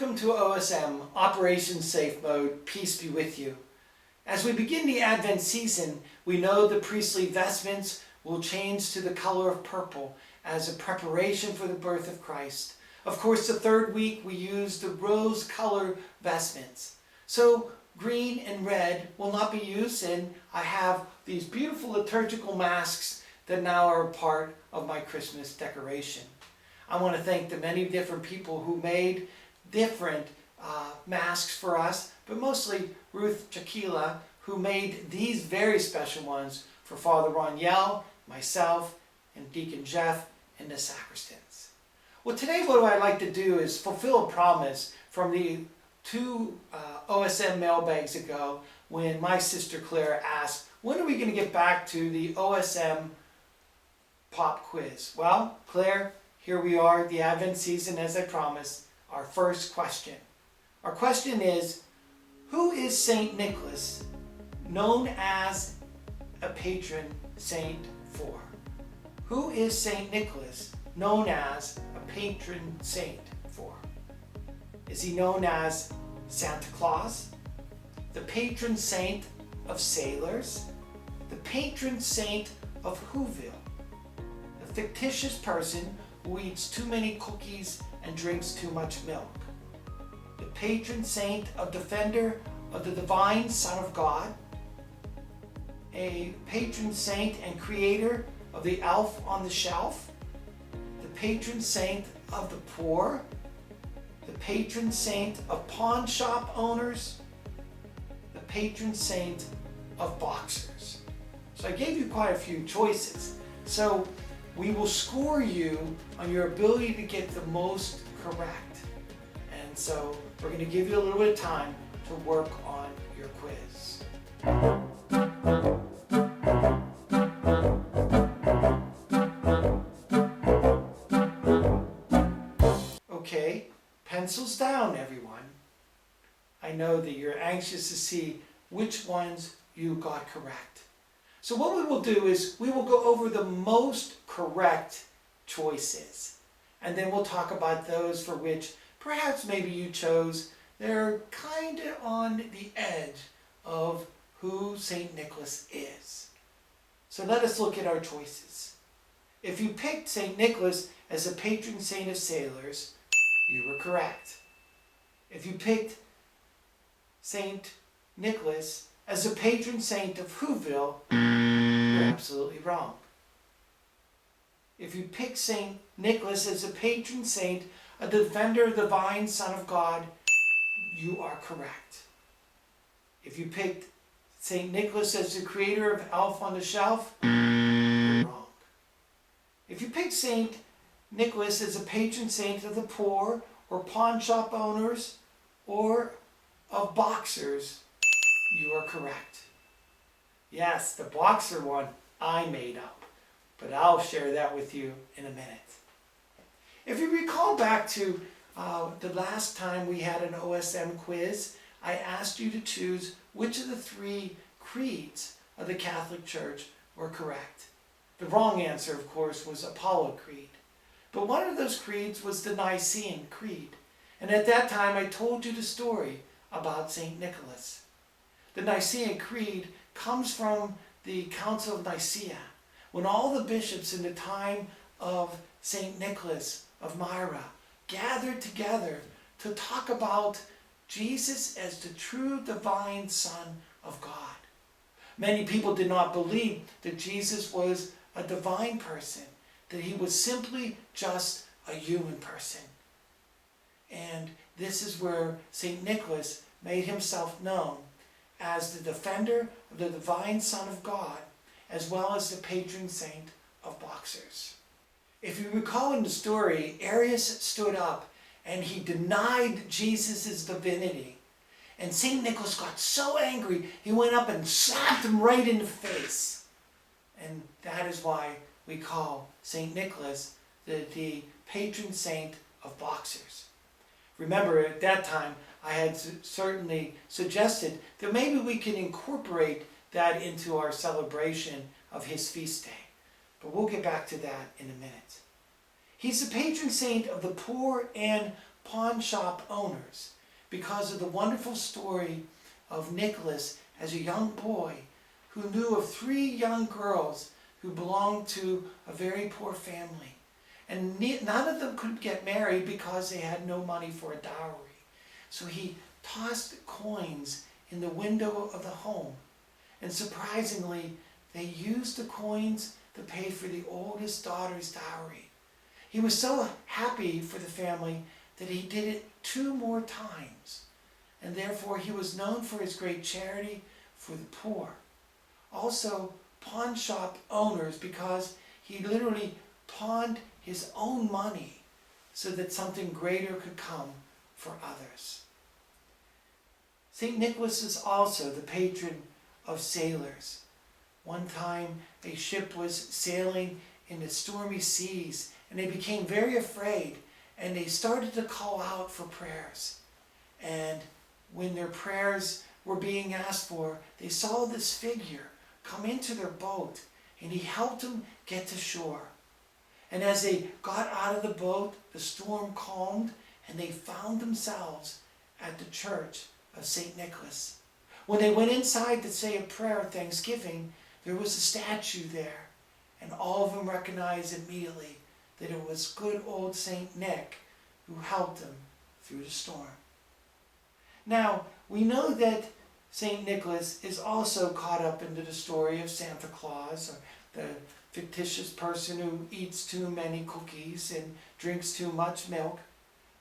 Welcome to OSM, Operation Safe Mode, peace be with you. As we begin the Advent season, we know the priestly vestments will change to the color of purple as a preparation for the birth of Christ. Of course, the third week we use the rose-colored vestments. So green and red will not be used, and I have these beautiful liturgical masks that now are a part of my Christmas decoration. I want to thank the many different people who made different masks for us, but mostly Ruth Chakila, who made these very special ones for Father Roniel, myself, and Deacon Jeff, and the sacristans. Well, today what I'd like to do is fulfill a promise from the two OSM mailbags ago when my sister Claire asked, when are we going to get back to the OSM Pop Quiz? Well, Claire, here we are, the Advent season, as I promised. Our first question. Our question is, who is Saint Nicholas known as a patron saint for? Who is Saint Nicholas known as a patron saint for? Is he known as Santa Claus, the patron saint of sailors, the patron saint of Whoville, a fictitious person who eats too many cookies and drinks too much milk, the patron saint of defender of the divine Son of God, a patron saint and creator of the elf on the shelf, the patron saint of the poor, the patron saint of pawn shop owners, the patron saint of boxers. So I gave you quite a few choices. So we will score you on your ability to get the most correct. And so we're going to give you a little bit of time to work on your quiz. Okay, pencils down, everyone. I know that you're anxious to see which ones you got correct. So what we will do is we will go over the most correct choices, and then we'll talk about those for which perhaps maybe you chose. They're kind of on the edge of who St. Nicholas is. So let us look at our choices. If you picked St. Nicholas as a patron saint of sailors, you were correct. If you picked St. Nicholas as a patron saint of Whoville, you're absolutely wrong. If you pick St. Nicholas as a patron saint, a defender of the divine Son of God, you are correct. If you picked St. Nicholas as the creator of Elf on the Shelf, you're wrong. If you picked St. Nicholas as a patron saint of the poor, or pawn shop owners, or of boxers, you are correct. Yes, the boxer one I made up, but I'll share that with you in a minute. If you recall back to the last time we had an OSM quiz, I asked you to choose which of the three creeds of the Catholic Church were correct. The wrong answer, of course, was Apollo Creed. But one of those creeds was the Nicene Creed. And at that time I told you the story about St. Nicholas. The Nicene Creed comes from the Council of Nicaea, when all the bishops in the time of St. Nicholas of Myra gathered together to talk about Jesus as the true divine Son of God. Many people did not believe that Jesus was a divine person, that he was simply just a human person. And this is where St. Nicholas made himself known as the defender of the divine Son of God, as well as the patron saint of boxers. If you recall in the story, Arius stood up and he denied Jesus' divinity. And St. Nicholas got so angry, he went up and slapped him right in the face. And that is why we call St. Nicholas the patron saint of boxers. Remember, at that time, I had certainly suggested that maybe we can incorporate that into our celebration of his feast day. But we'll get back to that in a minute. He's the patron saint of the poor and pawn shop owners because of the wonderful story of Nicholas as a young boy who knew of 3 young girls who belonged to a very poor family. And none of them could get married because they had no money for a dowry. So he tossed coins in the window of the home. And surprisingly, they used the coins to pay for the oldest daughter's dowry. He was so happy for the family that he did it 2 more times. And therefore he was known for his great charity for the poor. Also, pawn shop owners, because he literally pawned his own money so that something greater could come for others. St. Nicholas is also the patron of sailors. One time a ship was sailing in the stormy seas and they became very afraid and they started to call out for prayers. And when their prayers were being asked for, they saw this figure come into their boat and he helped them get to shore. And as they got out of the boat, the storm calmed and they found themselves at the church of St. Nicholas. When they went inside to say a prayer of thanksgiving, there was a statue there, and all of them recognized immediately that it was good old St. Nick who helped them through the storm. Now, we know that St. Nicholas is also caught up into the story of Santa Claus, or the fictitious person who eats too many cookies and drinks too much milk.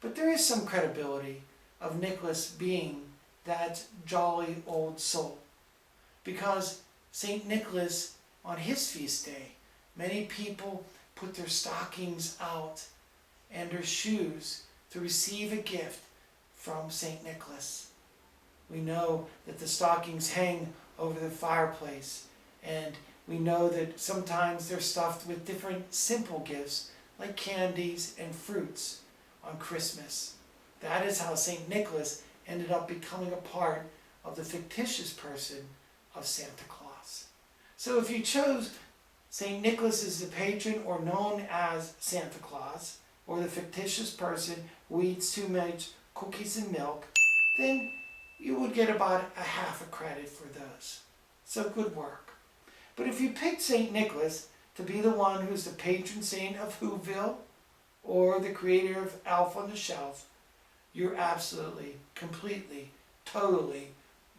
But there is some credibility of Nicholas being that jolly old soul, because St. Nicholas, on his feast day, many people put their stockings out and their shoes to receive a gift from St. Nicholas. We know that the stockings hang over the fireplace, and we know that sometimes they're stuffed with different simple gifts like candies and fruits on Christmas. That is how St. Nicholas ended up becoming a part of the fictitious person of Santa Claus. So if you chose St. Nicholas as the patron, or known as Santa Claus, or the fictitious person who eats too much cookies and milk, then you would get about a half a credit for those. So good work. But if you picked St. Nicholas to be the one who's the patron saint of Whoville, or the creator of Elf on the Shelf, you're absolutely, completely, totally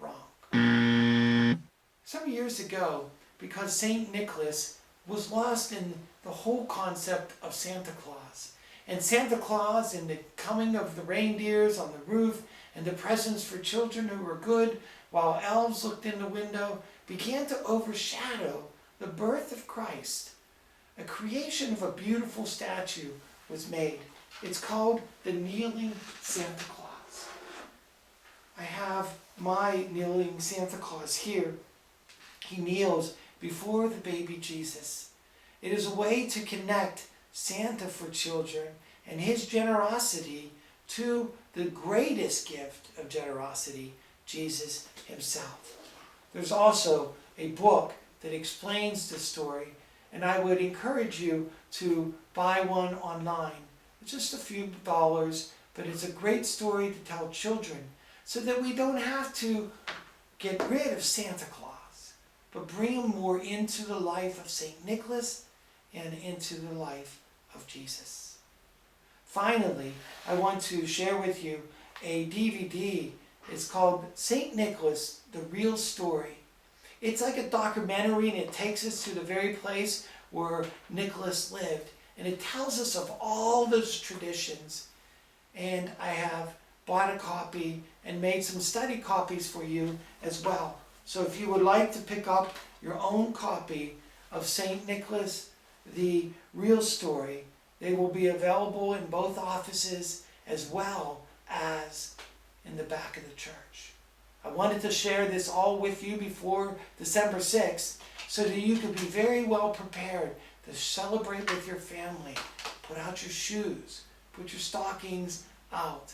wrong. Some years ago, because St. Nicholas was lost in the whole concept of Santa Claus, and Santa Claus and the coming of the reindeers on the roof and the presents for children who were good while elves looked in the window, began to overshadow the birth of Christ. A creation of a beautiful statue was made. It's called the Kneeling Santa Claus. I have my kneeling Santa Claus here. He kneels before the baby Jesus. It is a way to connect Santa for children and his generosity to the greatest gift of generosity, Jesus himself. There's also a book that explains the story, and I would encourage you to buy one online. It's just a few dollars, but it's a great story to tell children so that we don't have to get rid of Santa Claus, but bring him more into the life of St. Nicholas and into the life of Jesus. Finally, I want to share with you a DVD. It's called St. Nicholas, The Real Story. It's like a documentary, and it takes us to the very place where Nicholas lived. And it tells us of all those traditions. And I have bought a copy and made some study copies for you as well. So if you would like to pick up your own copy of St. Nicholas, The Real Story, they will be available in both offices as well as in the back of the church. I wanted to share this all with you before December 6th so that you could be very well prepared to celebrate with your family. Put out your shoes, put your stockings out,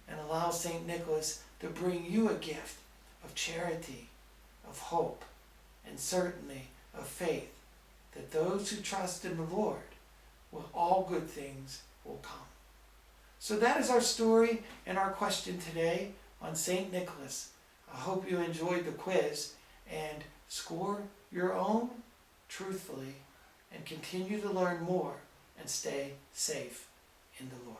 and allow St. Nicholas to bring you a gift of charity, of hope, and certainly of faith, that those who trust in the Lord, all good things will come. So that is our story and our question today on St. Nicholas. I hope you enjoyed the quiz and score your own truthfully and continue to learn more and stay safe in the Lord.